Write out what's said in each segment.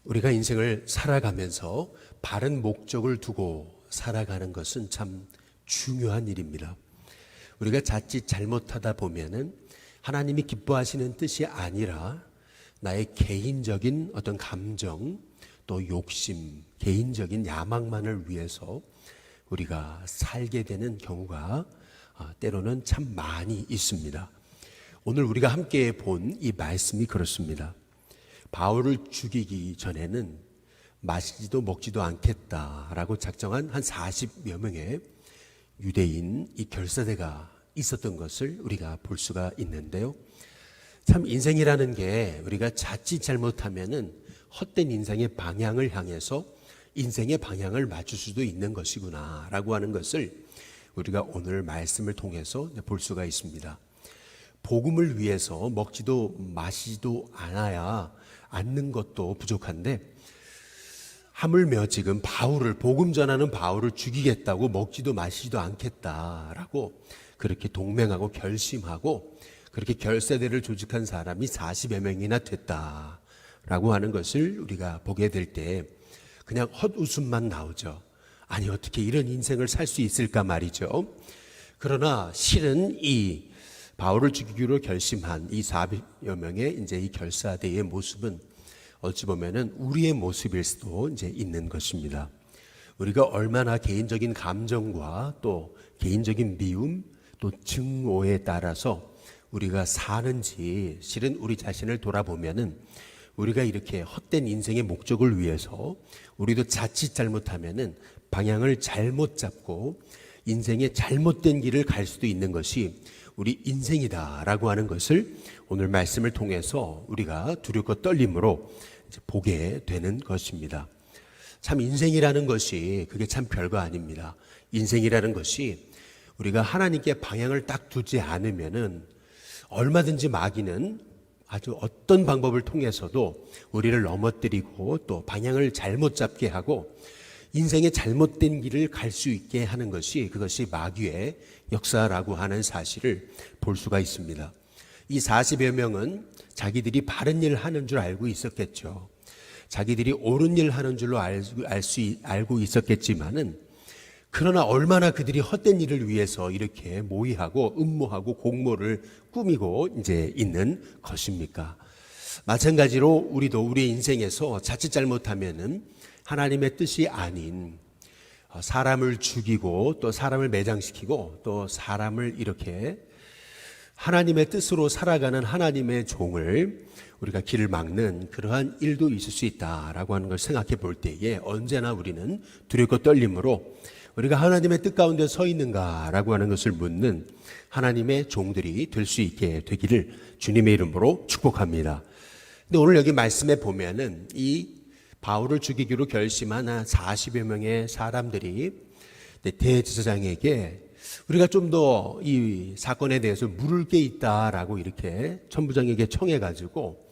우리가 인생을 살아가면서 바른 목적을 두고 살아가는 것은 참 중요한 일입니다. 우리가 자칫 잘못하다 보면은 하나님이 기뻐하시는 뜻이 아니라 나의 개인적인 어떤 감정, 또 욕심, 개인적인 야망만을 위해서 우리가 살게 되는 경우가 때로는 참 많이 있습니다. 오늘 우리가 함께 본 이 말씀이 그렇습니다. 바울을 죽이기 전에는 마시지도 먹지도 않겠다라고 작정한 한 40여 명의 유대인 이 결사대가 있었던 것을 우리가 볼 수가 있는데요. 참 인생이라는 게 우리가 자칫 잘못하면은 헛된 인생의 방향을 향해서 인생의 방향을 맞출 수도 있는 것이구나 라고 하는 것을 우리가 오늘 말씀을 통해서 볼 수가 있습니다. 복음을 위해서 먹지도 마시지도 않는 것도 부족한데 하물며 지금 복음 전하는 바울을 죽이겠다고 먹지도 마시지도 않겠다라고 그렇게 동맹하고 결심하고 그렇게 결사대를 조직한 사람이 40여 명이나 됐다라고 하는 것을 우리가 보게 될 때 그냥 헛웃음만 나오죠. 아니 어떻게 이런 인생을 살 수 있을까 말이죠. 그러나 실은 이 바울을 죽이기로 결심한 이 40여 명의 이제 이 결사대의 모습은 어찌 보면은 우리의 모습일 수도 이제 있는 것입니다. 우리가 얼마나 개인적인 감정과 또 개인적인 미움 또 증오에 따라서 우리가 사는지 실은 우리 자신을 돌아보면은 우리가 이렇게 헛된 인생의 목적을 위해서 우리도 자칫 잘못하면은 방향을 잘못 잡고 인생의 잘못된 길을 갈 수도 있는 것이 우리 인생이다라고 하는 것을 오늘 말씀을 통해서 우리가 두렵고 떨림으로 이제 보게 되는 것입니다. 참 인생이라는 것이 그게 참 별거 아닙니다. 인생이라는 것이 우리가 하나님께 방향을 딱 두지 않으면은 얼마든지 마귀는 아주 어떤 방법을 통해서도 우리를 넘어뜨리고 또 방향을 잘못 잡게 하고 인생의 잘못된 길을 갈 수 있게 하는 것이 그것이 마귀의 역사라고 하는 사실을 볼 수가 있습니다. 이 40여 명은 자기들이 바른 일을 하는 줄 알고 있었겠죠. 자기들이 옳은 일을 하는 줄로 알고 있었겠지만은 그러나 얼마나 그들이 헛된 일을 위해서 이렇게 모의하고 음모하고 공모를 꾸미고 이제 있는 것입니까? 마찬가지로 우리도 우리의 인생에서 자칫 잘못하면은 하나님의 뜻이 아닌 사람을 죽이고 또 사람을 매장시키고 또 사람을 이렇게 하나님의 뜻으로 살아가는 하나님의 종을 우리가 길을 막는 그러한 일도 있을 수 있다라고 하는 걸 생각해 볼 때에 언제나 우리는 두렵고 떨림으로 우리가 하나님의 뜻 가운데 서 있는가라고 하는 것을 묻는 하나님의 종들이 될 수 있게 되기를 주님의 이름으로 축복합니다. 근데 오늘 여기 말씀에 보면은 이 바울을 죽이기로 결심한 한 40여 명의 사람들이 대제사장에게 우리가 좀 더 이 사건에 대해서 물을 게 있다라고 이렇게 천부장에게 청해가지고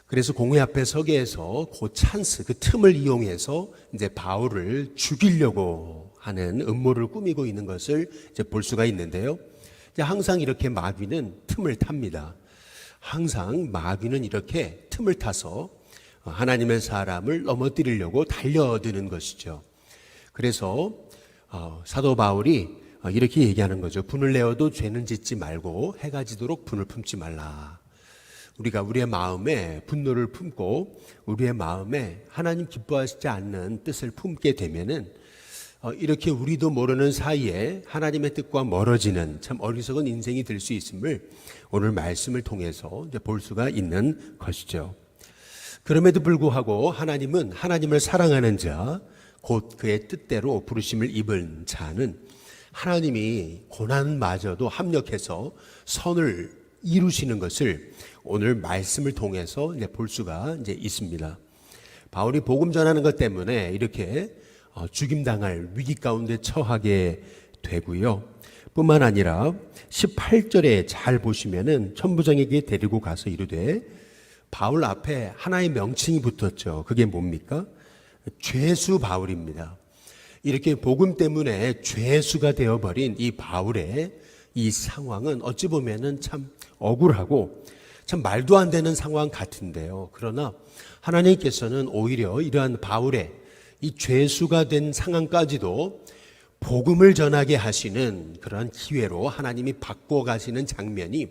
그래서 공회 앞에 서게 해서 그 찬스, 그 틈을 이용해서 이제 바울을 죽이려고 하는 음모를 꾸미고 있는 것을 이제 볼 수가 있는데요. 이제 항상 이렇게 마귀는 틈을 탑니다. 항상 마귀는 이렇게 틈을 타서 하나님의 사람을 넘어뜨리려고 달려드는 것이죠. 그래서 사도 바울이 이렇게 얘기하는 거죠. 분을 내어도 죄는 짓지 말고 해가 지도록 분을 품지 말라. 우리가 우리의 마음에 분노를 품고 우리의 마음에 하나님 기뻐하시지 않는 뜻을 품게 되면은 이렇게 우리도 모르는 사이에 하나님의 뜻과 멀어지는 참 어리석은 인생이 될 수 있음을 오늘 말씀을 통해서 이제 볼 수가 있는 것이죠. 그럼에도 불구하고 하나님은 하나님을 사랑하는 자, 곧 그의 뜻대로 부르심을 입은 자는 하나님이 고난마저도 합력해서 선을 이루시는 것을 오늘 말씀을 통해서 이제 볼 수가 이제 있습니다. 바울이 복음 전하는 것 때문에 이렇게 죽임당할 위기 가운데 처하게 되고요. 뿐만 아니라 18절에 잘 보시면은 천부장에게 데리고 가서 이르되 바울 앞에 하나의 명칭이 붙었죠. 그게 뭡니까? 죄수 바울입니다. 이렇게 복음 때문에 죄수가 되어버린 이 바울의 이 상황은 어찌 보면은 참 억울하고 참 말도 안 되는 상황 같은데요. 그러나 하나님께서는 오히려 이러한 바울의 이 죄수가 된 상황까지도 복음을 전하게 하시는 그러한 기회로 하나님이 바꿔 가시는 장면이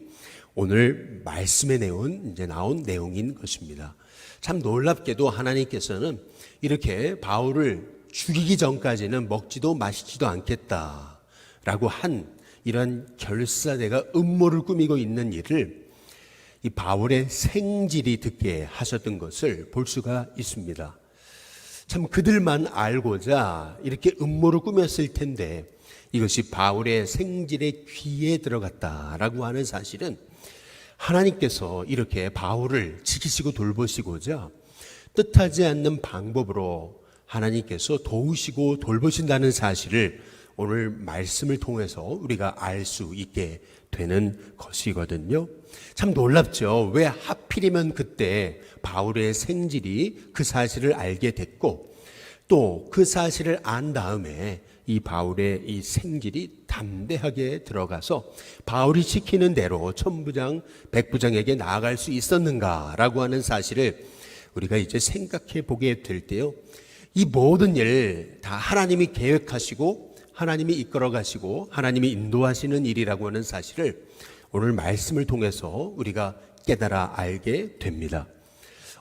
오늘 말씀에 나온 내용인 것입니다. 참 놀랍게도 하나님께서는 이렇게 바울을 죽이기 전까지는 먹지도 마시지도 않겠다라고 한 이런 결사대가 음모를 꾸미고 있는 일을 이 바울의 생질이 듣게 하셨던 것을 볼 수가 있습니다. 참 그들만 알고자 이렇게 음모를 꾸몄을 텐데 이것이 바울의 생질의 귀에 들어갔다라고 하는 사실은 하나님께서 이렇게 바울을 지키시고 돌보시고자 뜻하지 않는 방법으로 하나님께서 도우시고 돌보신다는 사실을 오늘 말씀을 통해서 우리가 알 수 있게 되는 것이거든요. 참 놀랍죠. 왜 하필이면 그때 바울의 생질이 그 사실을 알게 됐고 또 그 사실을 안 다음에 이 바울의 이 생질이 담대하게 들어가서 바울이 시키는 대로 천부장, 백부장에게 나아갈 수 있었는가라고 하는 사실을 우리가 이제 생각해 보게 될 때요. 이 모든 일 다 하나님이 계획하시고 하나님이 이끌어 가시고 하나님이 인도하시는 일이라고 하는 사실을 오늘 말씀을 통해서 우리가 깨달아 알게 됩니다.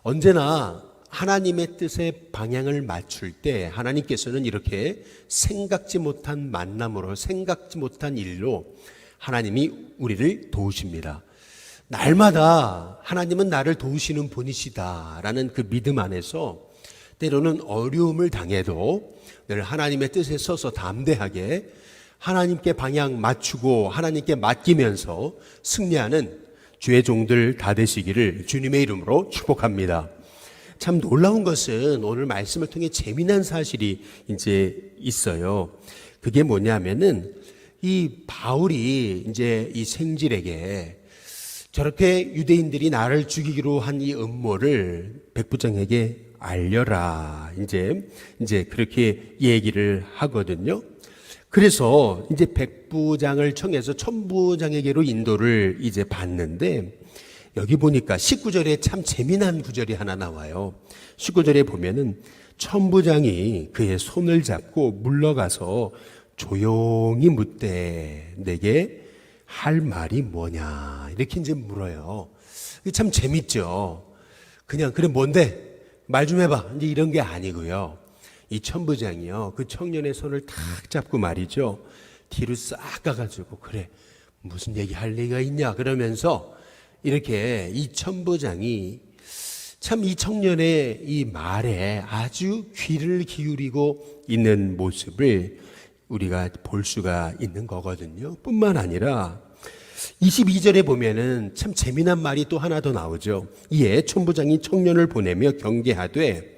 언제나 하나님의 뜻에 방향을 맞출 때 하나님께서는 이렇게 생각지 못한 만남으로 생각지 못한 일로 하나님이 우리를 도우십니다. 날마다 하나님은 나를 도우시는 분이시다라는 그 믿음 안에서 때로는 어려움을 당해도 늘 하나님의 뜻에 서서 담대하게 하나님께 방향 맞추고 하나님께 맡기면서 승리하는 주의 종들 다 되시기를 주님의 이름으로 축복합니다. 참 놀라운 것은 오늘 말씀을 통해 재미난 사실이 이제 있어요. 그게 뭐냐면은 이 바울이 이제 이 생질에게 저렇게 유대인들이 나를 죽이기로 한 이 음모를 백부장에게 알려라. 이제 그렇게 얘기를 하거든요. 그래서 이제 백부장을 청해서 천부장에게로 인도를 이제 받는데 여기 보니까 19절에 참 재미난 구절이 하나 나와요. 19절에 보면은 천부장이 그의 손을 잡고 물러가서 조용히 묻되 내게 할 말이 뭐냐 이렇게 이제 물어요. 참 재밌죠. 그냥 그래 뭔데 말 좀 해봐 이제 이런 게 아니고요. 이 천부장이요 그 청년의 손을 탁 잡고 말이죠. 뒤로 싹 가가지고 그래 무슨 얘기 할 얘기가 있냐 그러면서 이렇게 이 천부장이 참 이 청년의 이 말에 아주 귀를 기울이고 있는 모습을 우리가 볼 수가 있는 거거든요. 뿐만 아니라 22절에 보면은 참 재미난 말이 또 하나 더 나오죠. 이에 천부장이 청년을 보내며 경계하되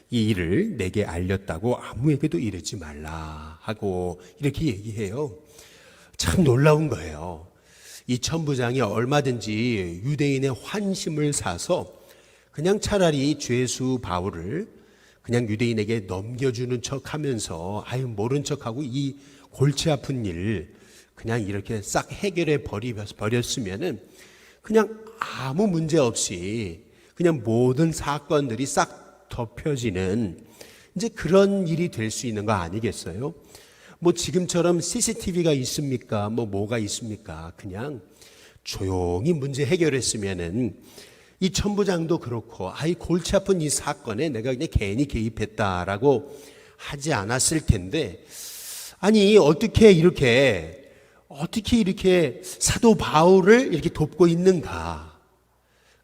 이 일을 내게 알렸다고 아무에게도 이르지 말라 하고 이렇게 얘기해요. 참 놀라운 거예요. 이 천부장이 얼마든지 유대인의 환심을 사서 그냥 차라리 죄수 바울을 그냥 유대인에게 넘겨주는 척 하면서 아유 모른 척하고 이 골치 아픈 일 그냥 이렇게 싹 해결해 버렸으면은 그냥 아무 문제 없이 그냥 모든 사건들이 싹 덮여지는 이제 그런 일이 될 수 있는 거 아니겠어요? 뭐 지금처럼 CCTV가 있습니까? 뭐가 있습니까? 그냥 조용히 문제 해결했으면은 이 천부장도 그렇고 아이 골치 아픈 이 사건에 내가 그냥 괜히 개입했다라고 하지 않았을 텐데 아니 어떻게 이렇게 사도 바울을 이렇게 돕고 있는가?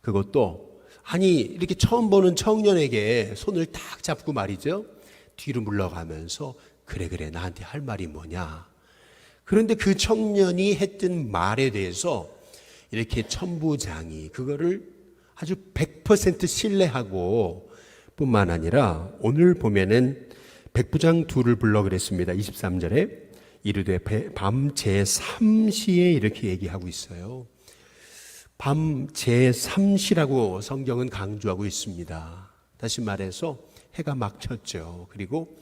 그것도 아니 이렇게 처음 보는 청년에게 손을 딱 잡고 말이죠. 뒤로 물러가면서 그래 나한테 할 말이 뭐냐? 그런데 그 청년이 했던 말에 대해서 이렇게 천부장이 그거를 아주 100% 신뢰하고 뿐만 아니라 오늘 보면은 백부장 둘을 불러 그랬습니다. 23절에 이르되 밤 제3시에 이렇게 얘기하고 있어요. 밤 제3시라고 성경은 강조하고 있습니다. 다시 말해서 해가 막 쳤죠. 그리고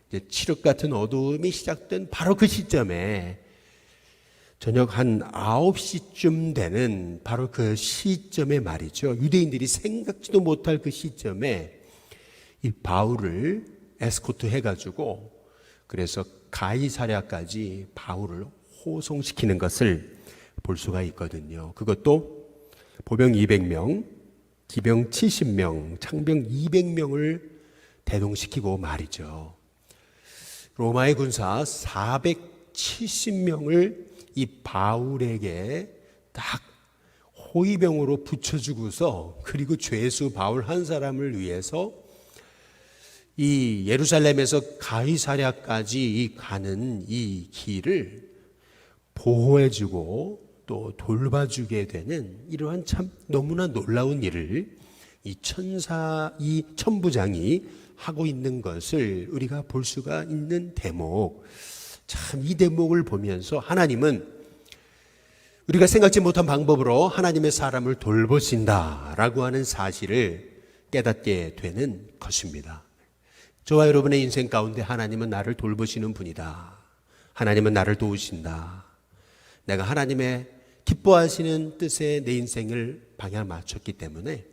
이제 칠흑 같은 어두움이 시작된 바로 그 시점에 저녁 한 9시쯤 되는 바로 그 시점에 말이죠. 유대인들이 생각지도 못할 그 시점에 이 바울을 에스코트 해가지고 그래서 가이사랴까지 바울을 호송시키는 것을 볼 수가 있거든요. 그것도 보병 200명, 기병 70명, 창병 200명을 대동시키고 말이죠. 로마의 군사 470명을 이 바울에게 딱 호위병으로 붙여주고서 그리고 죄수 바울 한 사람을 위해서 이 예루살렘에서 가이사랴까지 가는 이 길을 보호해주고 또 돌봐주게 되는 이러한 참 너무나 놀라운 일을 이 천부장이 하고 있는 것을 우리가 볼 수가 있는 대목. 참 이 대목을 보면서 하나님은 우리가 생각지 못한 방법으로 하나님의 사람을 돌보신다라고 하는 사실을 깨닫게 되는 것입니다. 저와 여러분의 인생 가운데 하나님은 나를 돌보시는 분이다. 하나님은 나를 도우신다. 내가 하나님의 기뻐하시는 뜻에 내 인생을 방향 맞췄기 때문에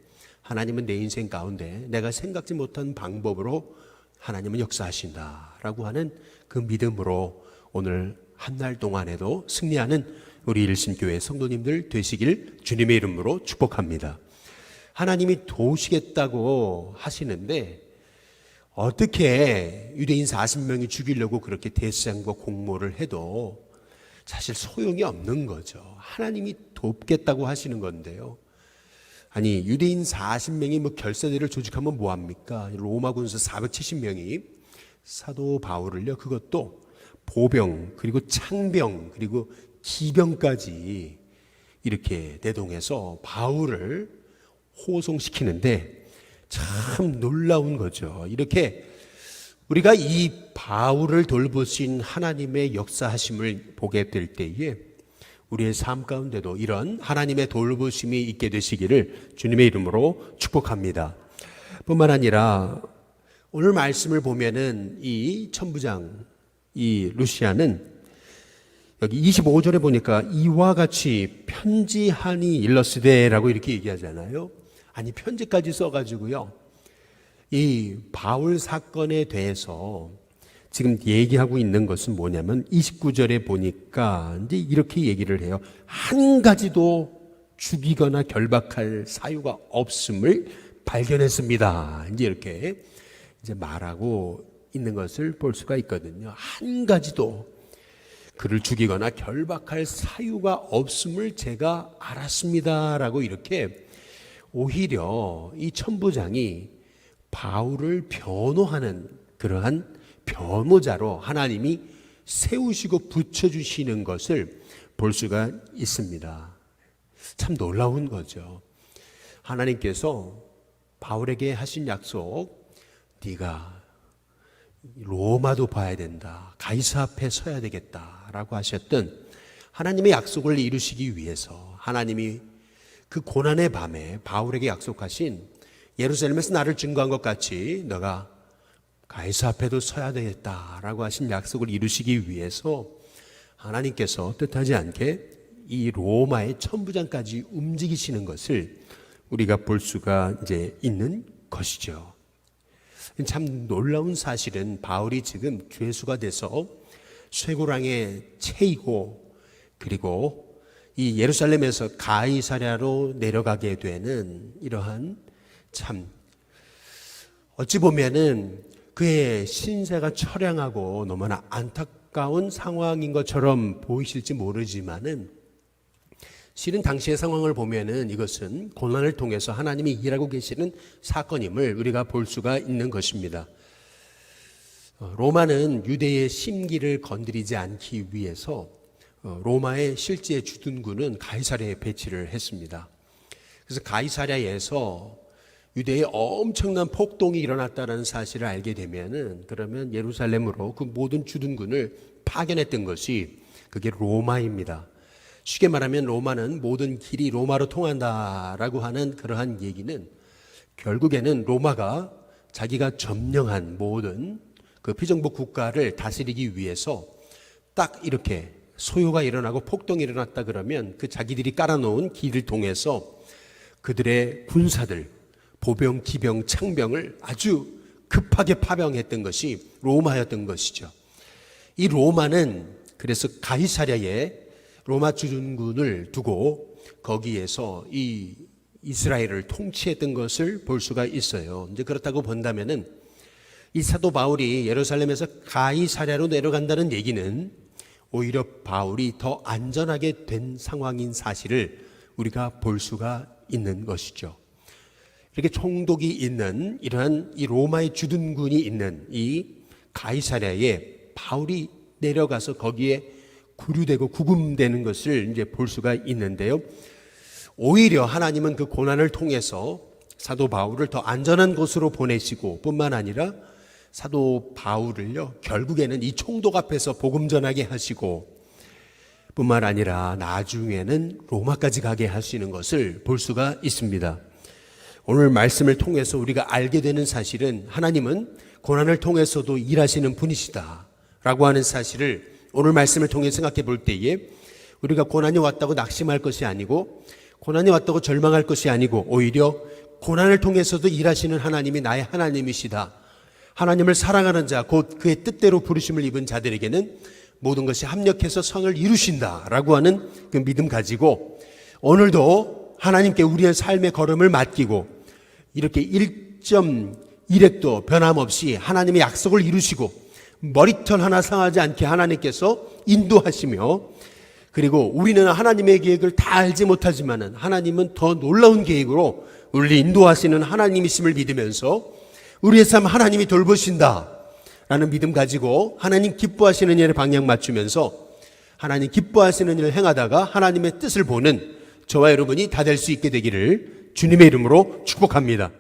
하나님은 내 인생 가운데 내가 생각지 못한 방법으로 하나님은 역사하신다라고 하는 그 믿음으로 오늘 한 달 동안에도 승리하는 우리 일신교회 성도님들 되시길 주님의 이름으로 축복합니다. 하나님이 도우시겠다고 하시는데 어떻게 유대인 40명이 죽이려고 그렇게 대상과 공모를 해도 사실 소용이 없는 거죠. 하나님이 돕겠다고 하시는 건데요. 아니 유대인 40명이 뭐 결사대를 조직하면 뭐합니까? 로마 군사 470명이 사도 바울을요, 그것도 보병 그리고 창병 그리고 기병까지 이렇게 대동해서 바울을 호송시키는데 참 놀라운 거죠. 이렇게 우리가 이 바울을 돌보신 하나님의 역사하심을 보게 될 때에 우리의 삶 가운데도 이런 하나님의 돌보심이 있게 되시기를 주님의 이름으로 축복합니다. 뿐만 아니라 오늘 말씀을 보면은 이 천부장 이 루시아는 여기 25절에 보니까 이와 같이 편지하니 일러스되라고 이렇게 얘기하잖아요. 아니 편지까지 써가지고요, 이 바울 사건에 대해서 지금 얘기하고 있는 것은 뭐냐면 29절에 보니까 이제 이렇게 얘기를 해요. 한 가지도 죽이거나 결박할 사유가 없음을 발견했습니다. 이제 이렇게 이제 말하고 있는 것을 볼 수가 있거든요. 한 가지도 그를 죽이거나 결박할 사유가 없음을 제가 알았습니다라고 이렇게 오히려 이 천부장이 바울을 변호하는 그러한 변호자로 하나님이 세우시고 붙여주시는 것을 볼 수가 있습니다. 참 놀라운 거죠. 하나님께서 바울에게 하신 약속, 네가 로마도 봐야 된다, 가이사 앞에 서야 되겠다라고 하셨던 하나님의 약속을 이루시기 위해서 하나님이 그 고난의 밤에 바울에게 약속하신 예루살렘에서 나를 증거한 것 같이 너가 가이사 앞에도 서야 되겠다라고 하신 약속을 이루시기 위해서 하나님께서 뜻하지 않게 이 로마의 천부장까지 움직이시는 것을 우리가 볼 수가 이제 있는 것이죠. 참 놀라운 사실은 바울이 지금 죄수가 돼서 쇠고랑에 채이고 그리고 이 예루살렘에서 가이사랴로 내려가게 되는 이러한 참 어찌 보면은 그의 신세가 처량하고 너무나 안타까운 상황인 것처럼 보이실지 모르지만은 실은 당시의 상황을 보면은 이것은 고난을 통해서 하나님이 일하고 계시는 사건임을 우리가 볼 수가 있는 것입니다. 로마는 유대의 심기를 건드리지 않기 위해서 로마의 실제 주둔군은 가이사랴에 배치를 했습니다. 그래서 가이사랴에서 유대에 엄청난 폭동이 일어났다는 사실을 알게 되면은 그러면 예루살렘으로 그 모든 주둔군을 파견했던 것이 그게 로마입니다. 쉽게 말하면 로마는 모든 길이 로마로 통한다라고 하는 그러한 얘기는 결국에는 로마가 자기가 점령한 모든 그 피정부 국가를 다스리기 위해서 딱 이렇게 소요가 일어나고 폭동이 일어났다 그러면 그 자기들이 깔아놓은 길을 통해서 그들의 군사들, 보병, 기병, 창병을 아주 급하게 파병했던 것이 로마였던 것이죠. 이 로마는 그래서 가이사랴에 로마 주둔군을 두고 거기에서 이 이스라엘을 통치했던 것을 볼 수가 있어요. 이제 그렇다고 본다면은 이 사도 바울이 예루살렘에서 가이사랴로 내려간다는 얘기는 오히려 바울이 더 안전하게 된 상황인 사실을 우리가 볼 수가 있는 것이죠. 이렇게 총독이 있는 이러한 이 로마의 주둔군이 있는 이 가이사랴에 바울이 내려가서 거기에 구류되고 구금되는 것을 이제 볼 수가 있는데요. 오히려 하나님은 그 고난을 통해서 사도 바울을 더 안전한 곳으로 보내시고 뿐만 아니라 사도 바울을요 결국에는 이 총독 앞에서 복음 전하게 하시고 뿐만 아니라 나중에는 로마까지 가게 하시는 것을 볼 수가 있습니다. 오늘 말씀을 통해서 우리가 알게 되는 사실은 하나님은 고난을 통해서도 일하시는 분이시다 라고 하는 사실을 오늘 말씀을 통해 생각해 볼 때에 우리가 고난이 왔다고 낙심할 것이 아니고 고난이 왔다고 절망할 것이 아니고 오히려 고난을 통해서도 일하시는 하나님이 나의 하나님이시다. 하나님을 사랑하는 자, 곧 그의 뜻대로 부르심을 입은 자들에게는 모든 것이 합력해서 선을 이루신다라고 하는 그 믿음 가지고 오늘도 하나님께 우리의 삶의 걸음을 맡기고 이렇게 1.1획도 변함없이 하나님의 약속을 이루시고 머리털 하나 상하지 않게 하나님께서 인도하시며 그리고 우리는 하나님의 계획을 다 알지 못하지만은 하나님은 더 놀라운 계획으로 우리를 인도하시는 하나님이심을 믿으면서 우리의 삶 하나님이 돌보신다 라는 믿음 가지고 하나님 기뻐하시는 일에 방향 맞추면서 하나님 기뻐하시는 일을 행하다가 하나님의 뜻을 보는 저와 여러분이 다 될 수 있게 되기를 주님의 이름으로 축복합니다.